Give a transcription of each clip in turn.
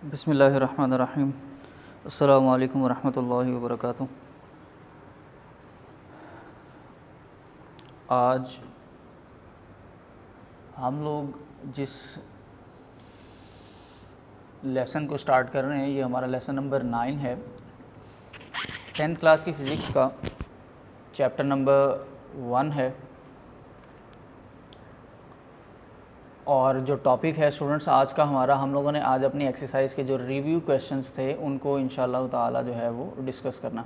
बिस्मिल्लाहिर्रहमानिर्रहीम। अस्सलामु अलैकुम वरहमतुल्लाहि वबरकातुहू। आज हम लोग जिस लेसन को स्टार्ट कर रहे हैं ये हमारा लेसन नंबर 9 है। 10th क्लास की फ़िज़िक्स का चैप्टर नंबर 1 है और जो टॉपिक है स्टूडेंट्स आज का हमारा, हम लोगों ने आज अपनी एक्सरसाइज के जो रिव्यू क्वेश्चंस थे उनको इंशाल्लाह ताला जो है वो डिस्कस करना।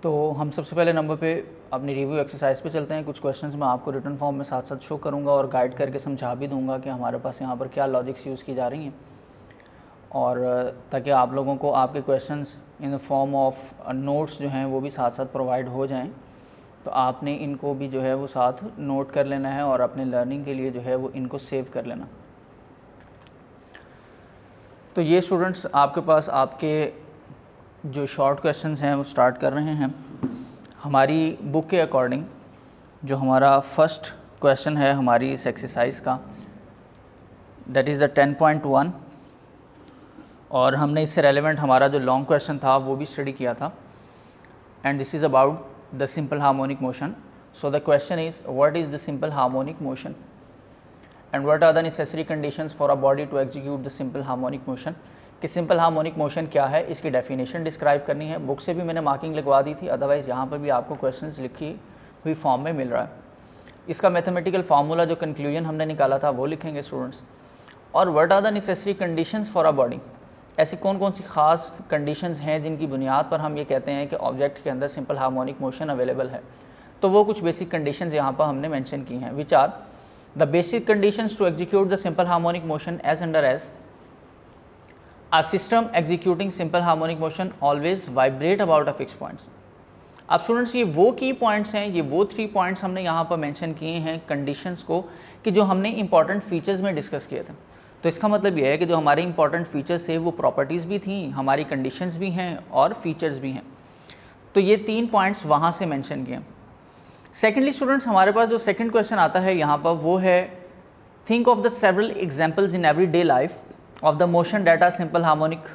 तो हम सबसे पहले नंबर पे अपनी रिव्यू एक्सरसाइज पे चलते हैं। कुछ क्वेश्चंस मैं आपको रिटन फॉर्म में साथ साथ शो करूंगा और गाइड करके समझा भी दूंगा कि हमारे पास यहाँ पर क्या लॉजिक्स यूज़ की जा रही हैं, और ताकि आप लोगों को आपके questions in the form of notes जो हैं वो भी साथ साथ प्रोवाइड हो जाएं। तो आपने इनको भी जो है वो साथ नोट कर लेना है और अपने लर्निंग के लिए जो है वो इनको सेव कर लेना। तो ये स्टूडेंट्स आपके पास आपके जो शॉर्ट क्वेश्चंस हैं वो स्टार्ट कर रहे हैं। हमारी बुक के अकॉर्डिंग जो हमारा फर्स्ट क्वेश्चन है हमारी इस एक्सरसाइज का, दैट इज़ द 10.1, और हमने इससे रेलेवेंट हमारा जो लॉन्ग क्वेश्चन था वो भी स्टडी किया था। And this is about the simple harmonic motion. So the question is, what is the simple harmonic motion and what are the necessary conditions for a body to execute the simple harmonic motion? कि simple harmonic motion क्या है, इसकी definition describe करनी है। Book से भी मैंने marking लगवा दी थी, अदरवाइज़ यहाँ पर भी आपको क्वेश्चंस लिखी हुई फॉर्म में मिल रहा है। इसका मैथमेटिकल फार्मूला जो कंक्लूजन हमने निकाला था वो लिखेंगे स्टूडेंट्स। और what are the necessary conditions for a body, ऐसी कौन कौन सी ख़ास कंडीशंस हैं जिनकी बुनियाद पर हम ये कहते हैं कि ऑब्जेक्ट के अंदर सिंपल हार्मोनिक मोशन अवेलेबल है। तो वो कुछ बेसिक कंडीशंस यहाँ पर हमने मेंशन की हैं। Which are the basic conditions to execute the simple harmonic motion as under as a system executing simple harmonic motion always vibrate about a fix points. अब स्टूडेंट्स ये वो की पॉइंट्स हैं, ये वो 3 पॉइंट्स हमने यहाँ पर मेंशन किए हैं कंडीशंस को, कि जो हमने इंपॉर्टेंट फीचर्स में डिस्कस किए थे। तो इसका मतलब ये है कि जो हमारे इंपॉर्टेंट फीचर्स थे वो प्रॉपर्टीज़ भी थी, हमारी कंडीशंस भी हैं और फीचर्स भी हैं। तो ये 3 पॉइंट्स वहाँ से मेंशन किए। सेकेंडली स्टूडेंट्स हमारे पास जो सेकंड क्वेश्चन आता है यहाँ पर वो है, think of the several examples in every day life of the motion data simple harmonic.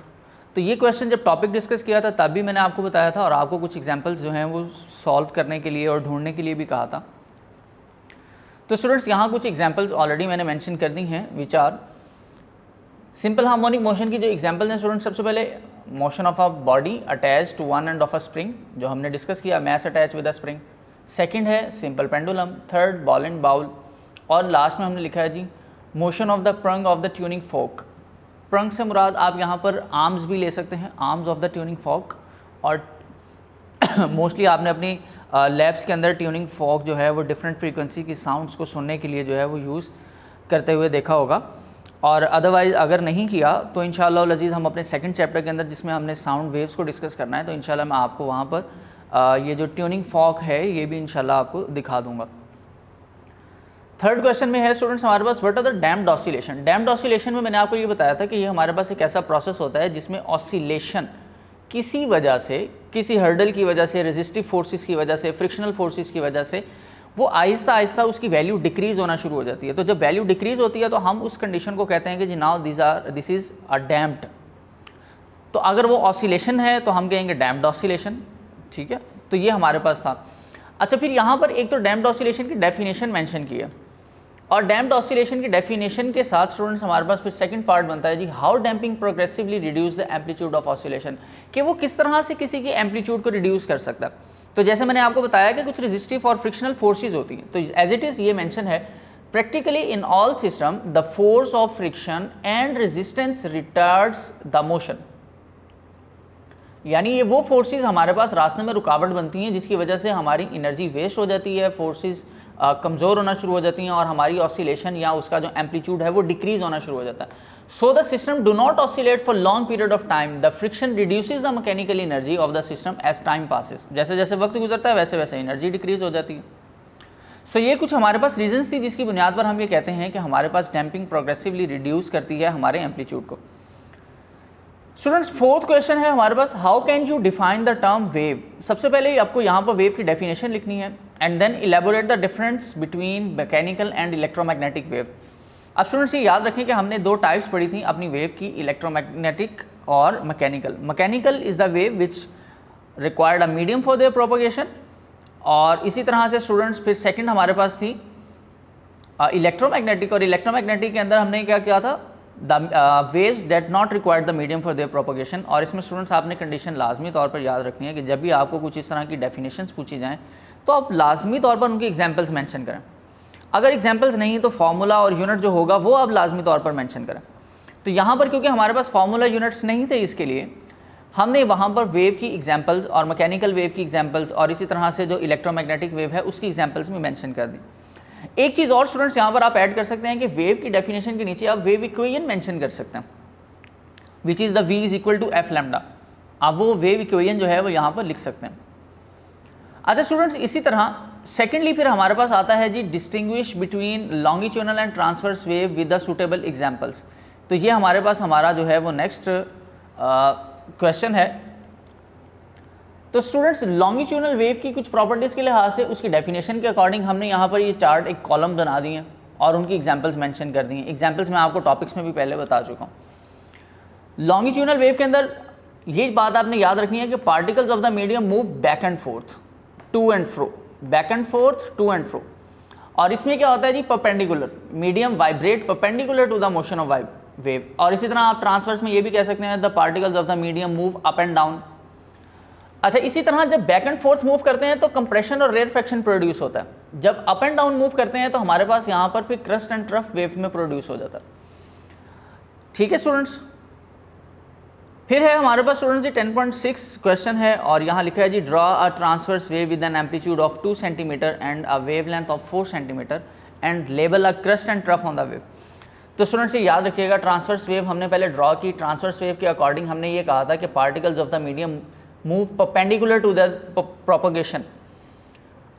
तो ये क्वेश्चन जब टॉपिक डिस्कस किया था तब भी मैंने आपको बताया था और आपको कुछ एग्जाम्पल्स जो हैं वो सॉल्व करने के लिए और ढूंढने के लिए भी कहा था। तो स्टूडेंट्स यहाँ कुछ एग्जाम्पल्स ऑलरेडी मैंने मैंशन कर दी हैं। Which are simple harmonic motion की जो एग्जांपल हैं स्टूडेंट, सबसे पहले motion of a body attach to one end of a spring, जो हमने डिस्कस किया, mass attach with a spring. Second है simple pendulum, third ball and bowl, और लास्ट में हमने लिखा है जी motion of the prong of the tuning fork. Prong से मुराद आप यहाँ पर आर्म्स भी ले सकते हैं, आर्म्स ऑफ द ट्यूनिंग फोक। और मोस्टली आपने अपनी लैब्स के अंदर ट्यूनिंग फोक जो है वो डिफरेंट फ्रीक्वेंसी की साउंड्स को सुनने के लिए जो है वो यूज़ करते हुए देखा होगा। और अदरवाइज़ अगर नहीं किया तो इंशाअल्लाह अज़ीज़ हम अपने सेकंड चैप्टर के अंदर जिसमें हमने साउंड वेव्स को डिस्कस करना है, तो इंशाअल्लाह मैं आपको वहाँ पर ये जो ट्यूनिंग फॉक है ये भी इंशाअल्लाह आपको दिखा दूँगा। थर्ड क्वेश्चन में है स्टूडेंट्स हमारे पास, what are the damped oscillation. Damped oscillation में मैंने आपको ये बताया था कि ये हमारे पास एक ऐसा प्रोसेस होता है जिसमें ऑसिलेशन किसी वजह से, किसी हर्डल की वजह से, रेजिस्टिव फोर्सेस की वजह से, फ्रिक्शनल फोर्सेस की वजह से वो आहिस्ता आहिस्ता उसकी वैल्यू डिक्रीज़ होना शुरू हो जाती है। तो जब वैल्यू डिक्रीज़ होती है तो हम उस कंडीशन को कहते हैं कि जी now this is a damped. तो अगर वो ऑसिलेशन है तो हम कहेंगे डैम्प्ड ऑसिलेशन, ठीक है। तो ये हमारे पास था। अच्छा, फिर यहाँ पर एक तो डैम्प्ड ऑसिलेशन की डेफिनेशन मेंशन की है, और डैम्प्ड ऑसिलेशन की डेफिनेशन के साथ स्टूडेंट्स हमारे पास फिर सेकंड पार्ट बनता है जी, how damping progressively reduce the amplitude of oscillation, कि वो किस तरह से किसी की एम्पलीट्यूड को रिड्यूस कर सकता है। तो जैसे मैंने आपको बताया कि कुछ रेजिस्टिव और फ्रिक्शनल फोर्सेस होती हैं, तो एज इट इज़ ये मेंशन है, practically in all system the force of friction and resistance retards the motion. यानी ये वो फोर्सेस हमारे पास रास्ते में रुकावट बनती हैं जिसकी वजह से हमारी एनर्जी वेस्ट हो जाती है, फोर्सेस कमज़ोर होना शुरू हो जाती हैं और हमारी ऑसिलेशन या उसका जो एम्पलीट्यूड है वो डिक्रीज़ होना शुरू हो जाता है। So the system do not oscillate for long period of time. The friction reduces the mechanical energy of the system as time passes. जैसे जैसे वक्त गुजरता है वैसे वैसे एनर्जी डिक्रीज हो जाती है। सो ये कुछ हमारे पास रीजंस थी जिसकी बुनियाद पर हम ये कहते हैं कि हमारे पास डैम्पिंग प्रोग्रेसिवली रिड्यूस करती है हमारे एम्पलीट्यूड को। स्टूडेंट्स फोर्थ क्वेश्चन है हमारे पास, how can you define the term wave. सबसे पहले आपको यहाँ पर वेव की डेफिनेशन लिखनी है and then elaborate the difference between mechanical and electromagnetic wave. अब स्टूडेंट्स ये याद रखें कि हमने दो टाइप्स पढ़ी थी अपनी वेव की, इलेक्ट्रोमैग्नेटिक और mechanical. Mechanical is the wave which required a medium for their propagation, और इसी तरह से स्टूडेंट्स फिर सेकंड हमारे पास थी इलेक्ट्रोमैग्नेटिक, और इलेक्ट्रोमैग्नेटिक के अंदर हमने क्या किया था, the waves that not required the medium for their propagation. और इसमें स्टूडेंट्स आपने कंडीशन लाजमी तौर पर याद रखनी है कि जब भी आपको कुछ इस तरह की डेफिनेशंस पूछी जाएँ तो आप लाजमी तौर पर उनकी एग्जाम्पल्स मैंशन करें। अगर एग्जाम्पल्स नहीं तो फार्मूला और यूनिट जो होगा वो आप लाजमी तौर पर मेंशन करें। तो यहाँ पर क्योंकि हमारे पास फार्मूला यूनिट्स नहीं थे, इसके लिए हमने वहाँ पर वेव की एग्जाम्पल्स और मैकेनिकल वेव की एग्जाम्पल्स और इसी तरह से जो इलेक्ट्रोमैग्नेटिक वेव है उसकी एग्जाम्पल्स भी मेंशन कर दी। एक चीज़ और स्टूडेंट्स यहाँ पर आप ऐड कर सकते हैं कि वेव की डेफिनेशन के नीचे आप वेव इक्वेशन मेंशन कर सकते हैं, which is the v is equal to f lambda. आप वो वेव इक्वेशन जो है वो यहाँ पर लिख सकते हैं। अच्छा स्टूडेंट्स, इसी तरह सेकेंडली फिर हमारे पास आता है जी distinguish between longitudinal and transverse wave with the suitable examples. तो ये हमारे पास हमारा जो है वो नेक्स्ट क्वेश्चन है। तो स्टूडेंट्स लॉन्गिट्यूडनल वेव की कुछ प्रॉपर्टीज़ के लिहाज से उसकी डेफिनेशन के अकॉर्डिंग हमने यहाँ पर ये चार्ट एक कॉलम बना दिए हैं और उनकी एग्जाम्पल्स मेंशन कर दी हैं। एग्जाम्पल्स मैं आपको टॉपिक्स में भी पहले बता चुका हूँ। लॉन्गिट्यूडनल वेव के अंदर ये बात आपने याद रखनी है कि particles of the medium move back and forth, to and fro, back and forth, to and fro. और इसमें क्या होता है जी, perpendicular, medium vibrate perpendicular to the motion of wave. और इसी तरह आप ट्रांसवर्स में ये भी कह सकते हैं the particles of the medium move up and down. अच्छा, इसी तरह जब बैक एंड फोर्थ मूव करते हैं तो कंप्रेशन और रेयरफैक्शन प्रोड्यूस होता है। जब अप एंड डाउन मूव करते हैं तो हमारे पास यहाँ पर फिर क्रस्ट एंड ट्रफ वेव में प्रोड्यूस हो जाता है। ठीक है स्टूडेंट्स, फिर है हमारे पास स्टूडेंट्स जी 10.6 क्वेश्चन है और यहाँ लिखा है जी draw a transverse wave with an amplitude of 2 centimetre and a wave length of 4 centimetre and label a crest and trough on the wave. तो स्टूडेंट्स ये याद रखिएगा, ट्रांसवर्स वेव हमने पहले ड्रॉ की। ट्रांसवर्स वेव के अकॉर्डिंग हमने ये कहा था कि particles of the medium move perpendicular to the propagation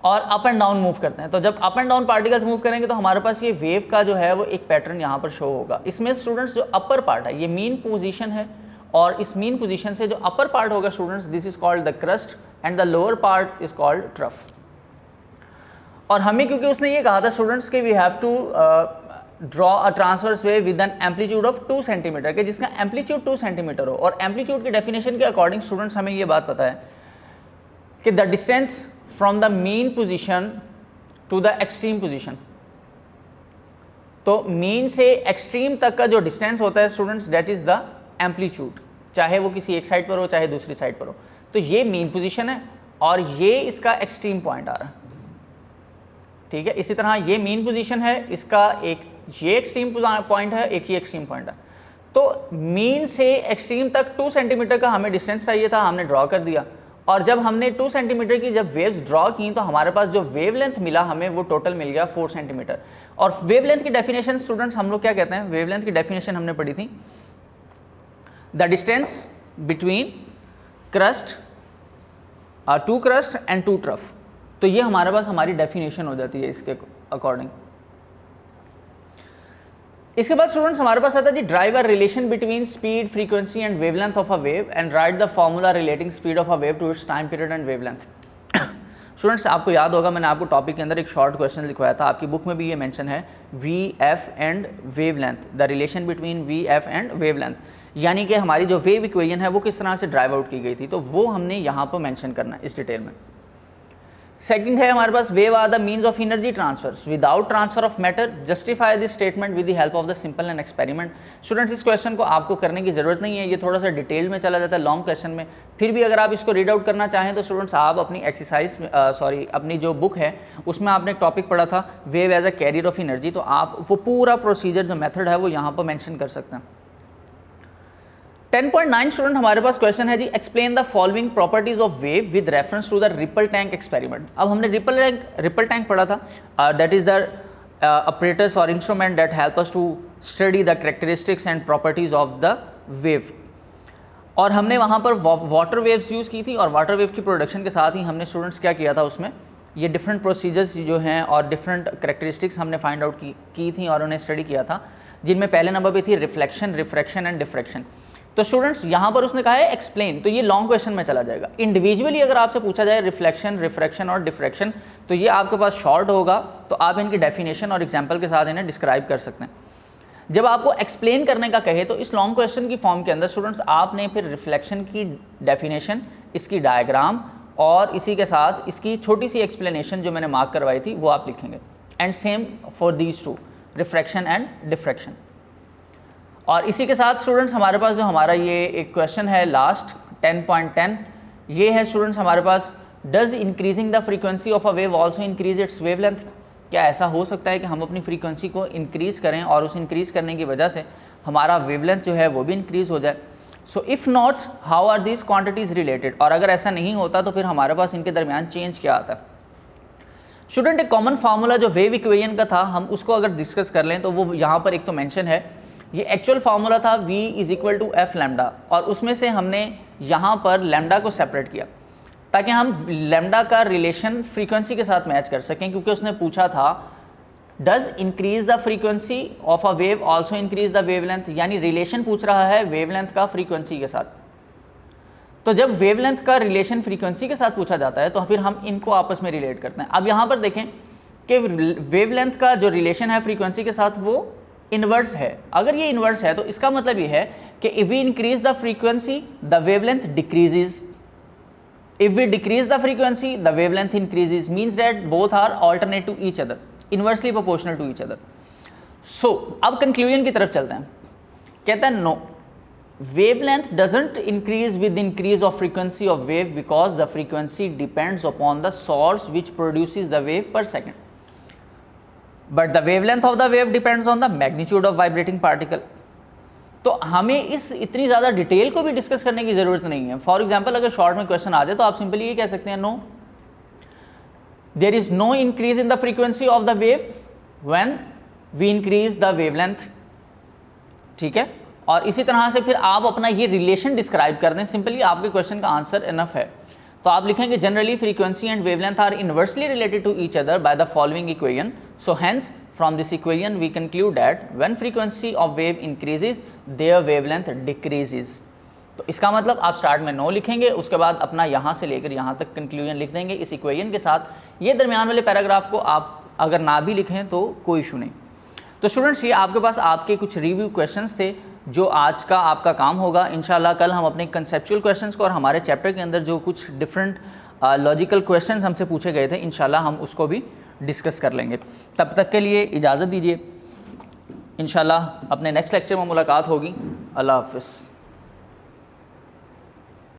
और अप एंड डाउन मूव करते हैं। तो जब up and down particles move करेंगे तो हमारे पास ये वेव का जो है वो एक पैटर्न यहाँ पर शो होगा। इसमें स्टूडेंट्स जो अपर पार्ट है ये मीन पोजीशन है और इस मीन पोजीशन से जो अपर पार्ट होगा students this is called the crust and the lower part is called trough. और हमें क्योंकि उसने ये कहा था स्टूडेंट्स कि we have to draw a transverse wave with an amplitude of 2 centimetre के जिसका एम्पलीट्यूड 2 सेंटीमीटर हो। और एम्पलीट्यूड की डेफिनेशन के अकॉर्डिंग स्टूडेंट्स हमें ये बात पता है कि the distance from the mean position to the extreme position, तो मीन से एक्सट्रीम तक का जो डिस्टेंस होता है students that is the amplitude, चाहे वो किसी एक साइड पर हो चाहे दूसरी साइड पर हो। तो ये मीन पोजीशन है और ये इसका एक्सट्रीम पॉइंट आ रहा है। ठीक है, इसी तरह ये मीन पोजीशन है, इसका एक ये एक्सट्रीम पॉइंट है, एक ये एक्सट्रीम पॉइंट है। तो मीन से एक्सट्रीम तक 2 सेंटीमीटर का हमें डिस्टेंस चाहिए था, हमने ड्रॉ कर दिया। और जब हमने 2 सेंटीमीटर की जब वेव्स ड्रॉ की तो हमारे पास जो वेव लेंथ मिला हमें वो टोटल मिल गया 4 सेंटीमीटर। और वेव लेंथ की डेफिनेशन स्टूडेंट्स हम लोग क्या कहते हैं, वेव लेंथ की डेफिनेशन हमने पढ़ी थी the distance between crust, to crust and to trough. तो ये हमारे पास हमारी डेफिनेशन हो जाती है इसके अकॉर्डिंग। इसके बाद स्टूडेंट्स हमारे पास आता है जी derive a relation between speed, frequency and wavelength of a wave and write the formula relating speed of a wave to its time period and wavelength. Students आपको याद होगा मैंने आपको टॉपिक के अंदर एक शॉर्ट क्वेश्चन लिखवाया था, आपकी बुक में भी ये मेंशन है, V F and wavelength, the relation between V F and wavelength, यानी कि हमारी जो वेव इक्वेशन है वो किस तरह से ड्राइव आउट की गई थी। तो वो हमने यहाँ पर मेंशन करना है इस डिटेल में। सेकंड है हमारे पास wave are the means of energy transfers without transfer of matter, justify this statement with the help of the simple and experiment. Students इस क्वेश्चन को आपको करने की जरूरत नहीं है, ये थोड़ा सा डिटेल में चला जाता है लॉन्ग क्वेश्चन में। फिर भी अगर आप इसको रीड आउट करना चाहें तो स्टूडेंट्स आप अपनी एक्सरसाइज अपनी जो बुक है उसमें आपने एक टॉपिक पढ़ा था wave as a carrier of energy, तो आप वो पूरा प्रोसीजर जो मेथड है वो यहाँ पर मैंशन कर सकते हैं। 10.9 स्टूडेंट हमारे पास क्वेश्चन है जी explain the following properties of wave with reference to the ripple tank experiment. अब हमने रिपल टैंक पढ़ा था, दैट इज द apparatus और instrument that help us to study the characteristics and properties of the wave. और हमने वहाँ पर water waves use की थी और वाटर वेव की प्रोडक्शन के साथ ही हमने स्टूडेंट्स क्या किया था उसमें ये डिफरेंट प्रोसीजर्स जो हैं और डिफरेंट कैरेक्टरिस्टिक्स हमने फाइंड आउट की थी और उन्हें स्टडी किया था, जिनमें पहले नंबर पे थी रिफ्लेक्शन, रिफ्रैक्शन एंड डिफ्रैक्शन। तो स्टूडेंट्स यहाँ पर उसने कहा है एक्सप्लेन, तो ये लॉन्ग क्वेश्चन में चला जाएगा। इंडिविजुअली अगर आपसे पूछा जाए रिफ्लेक्शन, रिफ्रैक्शन और डिफ्रैक्शन तो ये आपके पास शॉर्ट होगा, तो आप इनकी डेफिनेशन और एग्जांपल के साथ इन्हें डिस्क्राइब कर सकते हैं। जब आपको एक्सप्लेन करने का कहे तो इस लॉन्ग क्वेश्चन की फॉर्म के अंदर स्टूडेंट्स आपने फिर रिफ्लेक्शन की डेफिनेशन, इसकी डायग्राम और इसी के साथ इसकी छोटी सी एक्सप्लेनेशन जो मैंने मार्क करवाई थी वो आप लिखेंगे। And same for these two, refraction and diffraction. और इसी के साथ स्टूडेंट्स हमारे पास जो हमारा ये एक क्वेश्चन है लास्ट 10.10, ये है स्टूडेंट्स हमारे पास, does increasing the frequency of a wave also increase its wavelength? क्या ऐसा हो सकता है कि हम अपनी फ्रीक्वेंसी को इंक्रीज़ करें और उस इंक्रीज़ करने की वजह से हमारा वेवलेंथ जो है वो भी इंक्रीज़ हो जाए? So if not, how are these quantities related? और अगर ऐसा नहीं होता तो फिर हमारे पास इनके दरमियान चेंज क्या आता है? स्टूडेंट एक कॉमन फार्मूला जो वेव इक्वेशन का था, हम उसको अगर डिस्कस कर लें तो वो यहाँ पर एक तो मेंशन है। ये एक्चुअल फार्मूला था v = f लैम्डा, और उसमें से हमने यहाँ पर लैम्डा को सेपरेट किया ताकि हम लैम्डा का रिलेशन फ्रीक्वेंसी के साथ मैच कर सकें, क्योंकि उसने पूछा था does increase the frequency of a wave also increase the wavelength, यानी रिलेशन पूछ रहा है वेवलेंथ का फ्रीक्वेंसी के साथ। तो जब वेवलेंथ का रिलेशन फ्रीक्वेंसी के साथ पूछा जाता है तो फिर हम इनको आपस में रिलेट करते हैं। अब यहाँ पर देखें कि वेवलेंथ का जो रिलेशन है फ्रीक्वेंसी के साथ वो इन्वर्स है। अगर ये इन्वर्स है तो इसका मतलब ये है कि if we increase the frequency the wavelength decreases, if we decrease the frequency the wavelength increases, means that both are alternate to each other, inversely proportional to each other. So अब conclusion की तरफ चलते हैं। कहता है no, wavelength doesn't increase with increase of frequency of wave because the frequency depends upon the source which produces the wave per second, but the wavelength of the wave depends on the magnitude of vibrating particle. तो हमें इस इतनी ज़्यादा detail को भी discuss करने की ज़रूरत नहीं है। फॉर एग्जांपल अगर शॉर्ट में क्वेश्चन आ जाए तो आप सिंपली ये कह सकते हैं no, there is no increase in the frequency of the wave when we increase the wavelength. ठीक है, और इसी तरह से फिर आप अपना ये रिलेशन डिस्क्राइब कर दें, सिंपली आपके क्वेश्चन का आंसर इनफ है। तो आप लिखेंगे generally frequency and wavelength are inversely related to each other by the following equation, so hence from this equation we conclude that when frequency of wave increases their wavelength decreases। तो इसका मतलब आप start में no लिखेंगे, उसके बाद अपना यहाँ से लेकर यहाँ तक कंक्लूजन लिख देंगे इस इक्वेशन के साथ। ये दरमियान वाले पैराग्राफ को आप अगर ना भी लिखें तो कोई इशू नहीं। तो स्टूडेंट्स ये आपके पास आपके कुछ रिव्यू क्वेश्चंस थे जो आज का आपका काम होगा। इंशाल्लाह कल हम अपने कंसेप्चुअल क्वेश्चंस को और हमारे चैप्टर के अंदर जो कुछ डिफरेंट लॉजिकल क्वेश्चंस हमसे पूछे गए थे इंशाल्लाह हम उसको भी डिस्कस कर लेंगे। तब तक के लिए इजाज़त दीजिए, इंशाल्लाह अपने नेक्स्ट लेक्चर में मुलाकात होगी। अल्लाह हाफ़िज़।